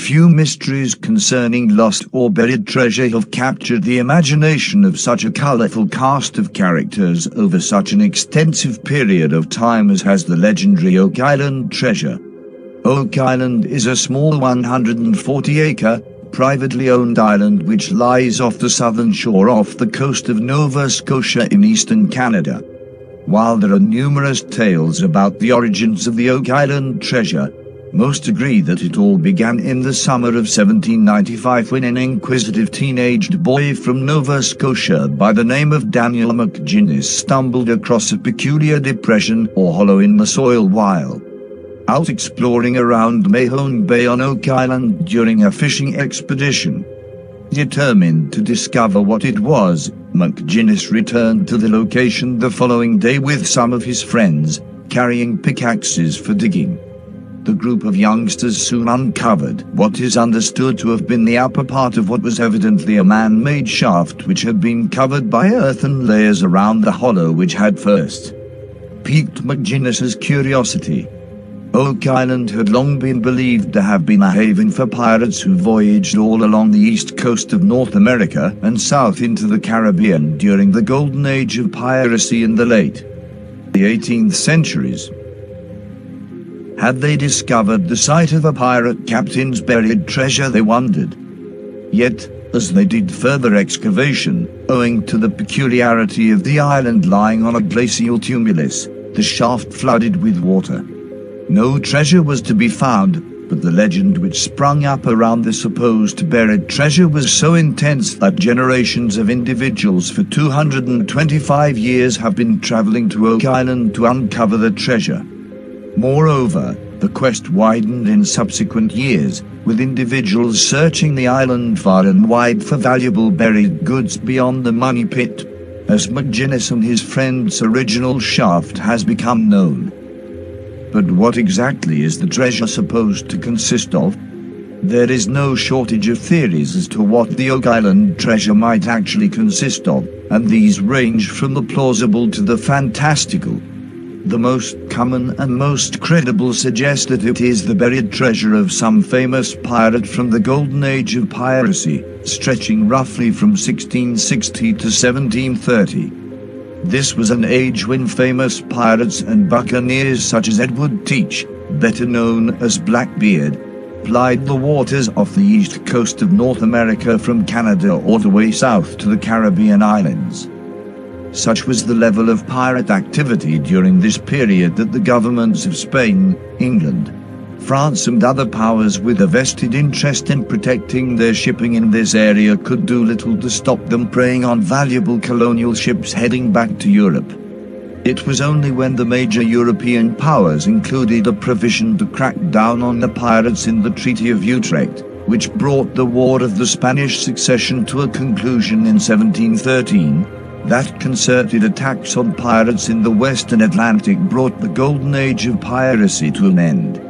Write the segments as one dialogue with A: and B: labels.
A: few mysteries concerning lost or buried treasure have captured the imagination of such a colorful cast of characters over such an extensive period of time as has the legendary Oak Island treasure. Oak Island is a small 140-acre, privately owned island which lies off the southern shore off the coast of Nova Scotia in eastern Canada. While there are numerous tales about the origins of the Oak Island treasure, most agree that it all began in the summer of 1795 when an inquisitive teenaged boy from Nova Scotia by the name of Daniel McGinnis stumbled across a peculiar depression or hollow in the soil while out exploring around Mahone Bay on Oak Island during a fishing expedition. Determined to discover what it was, McGinnis returned to the location the following day with some of his friends, carrying pickaxes for digging. The group of youngsters soon uncovered what is understood to have been the upper part of what was evidently a man-made shaft which had been covered by earthen layers around the hollow which had first piqued McGinnis's curiosity. Oak Island had long been believed to have been a haven for pirates who voyaged all along the east coast of North America and south into the Caribbean during the golden age of piracy in the late 18th centuries. Had they discovered the site of a pirate captain's buried treasure, they wondered. Yet, as they did further excavation, owing to the peculiarity of the island lying on a glacial tumulus, the shaft flooded with water. No treasure was to be found, but the legend which sprung up around the supposed buried treasure was so intense that generations of individuals for 225 years have been traveling to Oak Island to uncover the treasure. Moreover, the quest widened in subsequent years, with individuals searching the island far and wide for valuable buried goods beyond the money pit, as McGinnis and his friend's original shaft has become known. But what exactly is the treasure supposed to consist of? There is no shortage of theories as to what the Oak Island treasure might actually consist of, and these range from the plausible to the fantastical. The most common and most credible suggest that it is the buried treasure of some famous pirate from the golden age of piracy, stretching roughly from 1660 to 1730. This was an age when famous pirates and buccaneers such as Edward Teach, better known as Blackbeard, plied the waters off the east coast of North America from Canada all the way south to the Caribbean islands. Such was the level of pirate activity during this period that the governments of Spain, England, France and other powers with a vested interest in protecting their shipping in this area could do little to stop them preying on valuable colonial ships heading back to Europe. It was only when the major European powers included a provision to crack down on the pirates in the Treaty of Utrecht, which brought the War of the Spanish Succession to a conclusion in 1713, that concerted attacks on pirates in the Western Atlantic brought the golden age of piracy to an end.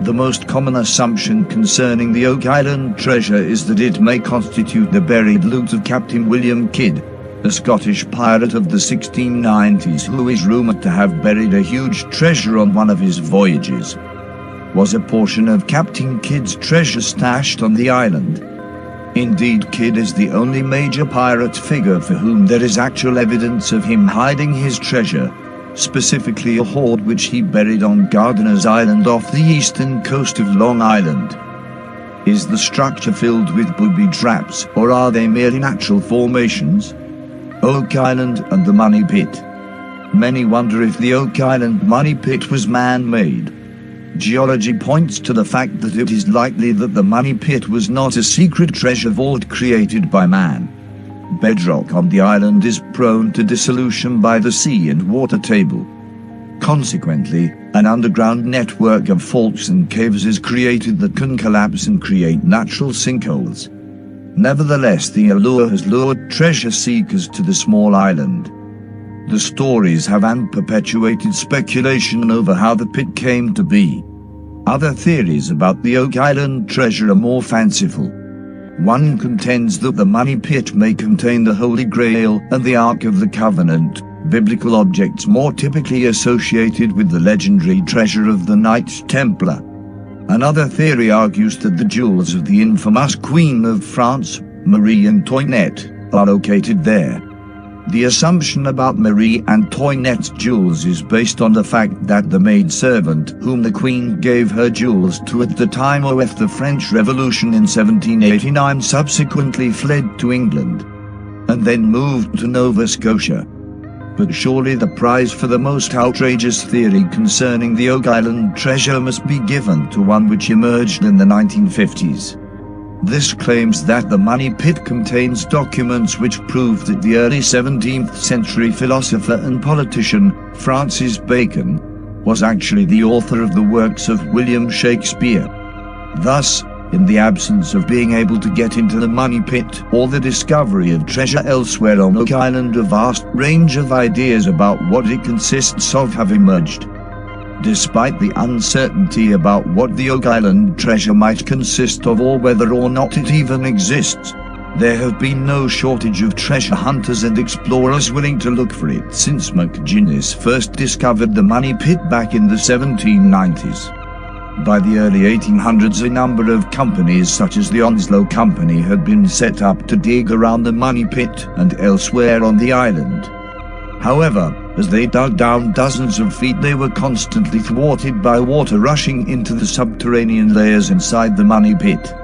A: The most common assumption concerning the Oak Island treasure is that it may constitute the buried loot of Captain William Kidd, a Scottish pirate of the 1690s who is rumored to have buried a huge treasure on one of his voyages. Was a portion of Captain Kidd's treasure stashed on the island? Indeed, Kidd is the only major pirate figure for whom there is actual evidence of him hiding his treasure, specifically a hoard which he buried on Gardiner's Island off the eastern coast of Long Island. Is the structure filled with booby traps, or are they merely natural formations? Oak Island and the Money Pit. Many wonder if the Oak Island Money Pit was man-made. Geology points to the fact that it is likely that the Money Pit was not a secret treasure vault created by man. Bedrock on the island is prone to dissolution by the sea and water table. Consequently, an underground network of faults and caves is created that can collapse and create natural sinkholes. Nevertheless, the allure has lured treasure seekers to the small island. The stories have and perpetuated speculation over how the pit came to be. Other theories about the Oak Island treasure are more fanciful. One contends that the Money Pit may contain the Holy Grail and the Ark of the Covenant, biblical objects more typically associated with the legendary treasure of the Knights Templar. Another theory argues that the jewels of the infamous Queen of France, Marie Antoinette, are located there. The assumption about Marie Antoinette's jewels is based on the fact that the maidservant whom the Queen gave her jewels to at the time of the French Revolution in 1789 subsequently fled to England, and then moved to Nova Scotia. But surely the prize for the most outrageous theory concerning the Oak Island treasure must be given to one which emerged in the 1950s. This claims that the money pit contains documents which prove that the early 17th century philosopher and politician, Francis Bacon, was actually the author of the works of William Shakespeare. Thus, in the absence of being able to get into the money pit or the discovery of treasure elsewhere on Oak Island, a vast range of ideas about what it consists of have emerged. Despite the uncertainty about what the Oak Island treasure might consist of or whether or not it even exists, there have been no shortage of treasure hunters and explorers willing to look for it since McGuinness first discovered the money pit back in the 1790s. By the early 1800s, a number of companies such as the Onslow Company had been set up to dig around the money pit and elsewhere on the island. However, as they dug down dozens of feet, they were constantly thwarted by water rushing into the subterranean layers inside the money pit.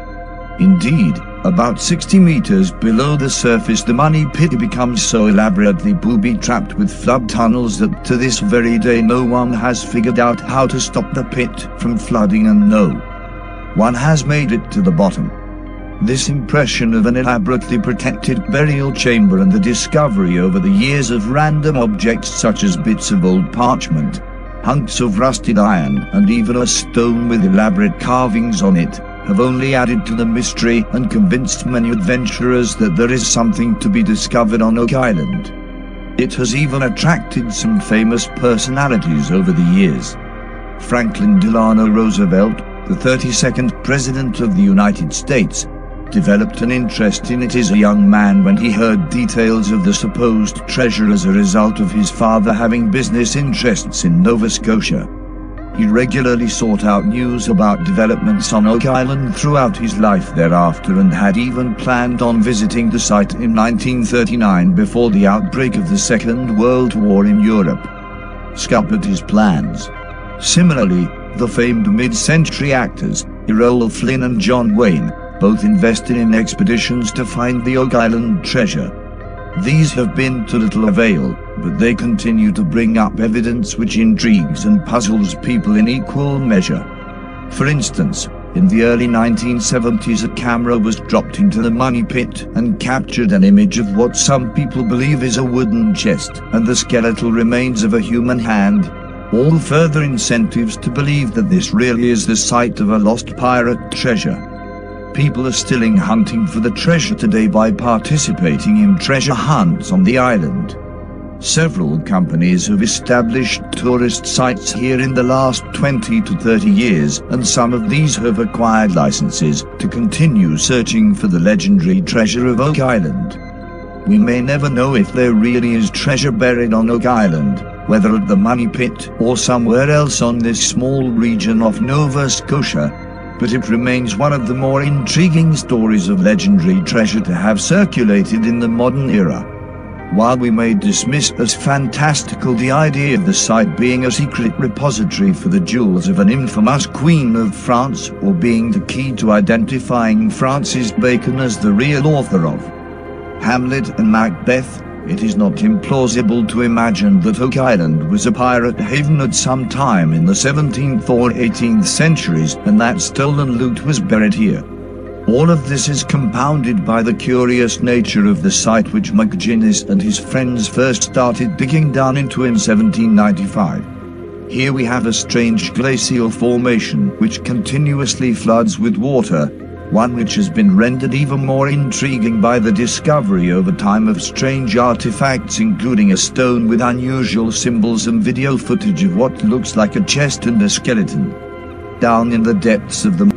A: Indeed, about 60 meters below the surface, the money pit becomes so elaborately booby-trapped with flood tunnels that to this very day no one has figured out how to stop the pit from flooding, and no one has made it to the bottom. This impression of an elaborately protected burial chamber and the discovery over the years of random objects such as bits of old parchment, hunks of rusted iron, and even a stone with elaborate carvings on it, have only added to the mystery and convinced many adventurers that there is something to be discovered on Oak Island. It has even attracted some famous personalities over the years. Franklin Delano Roosevelt, the 32nd President of the United States, developed an interest in it as a young man when he heard details of the supposed treasure as a result of his father having business interests in Nova Scotia. He regularly sought out news about developments on Oak Island throughout his life thereafter, and had even planned on visiting the site in 1939 before the outbreak of the Second World War in Europe. Scuppered his plans. Similarly, the famed mid-century actors, Errol Flynn and John Wayne, both invested in expeditions to find the Oak Island treasure. These have been to little avail, but they continue to bring up evidence which intrigues and puzzles people in equal measure. For instance, in the early 1970s, a camera was dropped into the money pit and captured an image of what some people believe is a wooden chest and the skeletal remains of a human hand. All further incentives to believe that this really is the site of a lost pirate treasure. People are still hunting for the treasure today by participating in treasure hunts on the island. Several companies have established tourist sites here in the last 20 to 30 years, and some of these have acquired licenses to continue searching for the legendary treasure of Oak Island. We may never know if there really is treasure buried on Oak Island, whether at the money pit or somewhere else on this small region of Nova Scotia, but it remains one of the more intriguing stories of legendary treasure to have circulated in the modern era. While we may dismiss as fantastical the idea of the site being a secret repository for the jewels of an infamous Queen of France, or being the key to identifying Francis Bacon as the real author of Hamlet and Macbeth, it is not implausible to imagine that Oak Island was a pirate haven at some time in the 17th or 18th centuries, and that stolen loot was buried here. All of this is compounded by the curious nature of the site, which McGuinness and his friends first started digging down into in 1795. Here we have a strange glacial formation which continuously floods with water, one which has been rendered even more intriguing by the discovery over time of strange artifacts, including a stone with unusual symbols and video footage of what looks like a chest and a skeleton. Down in the depths of the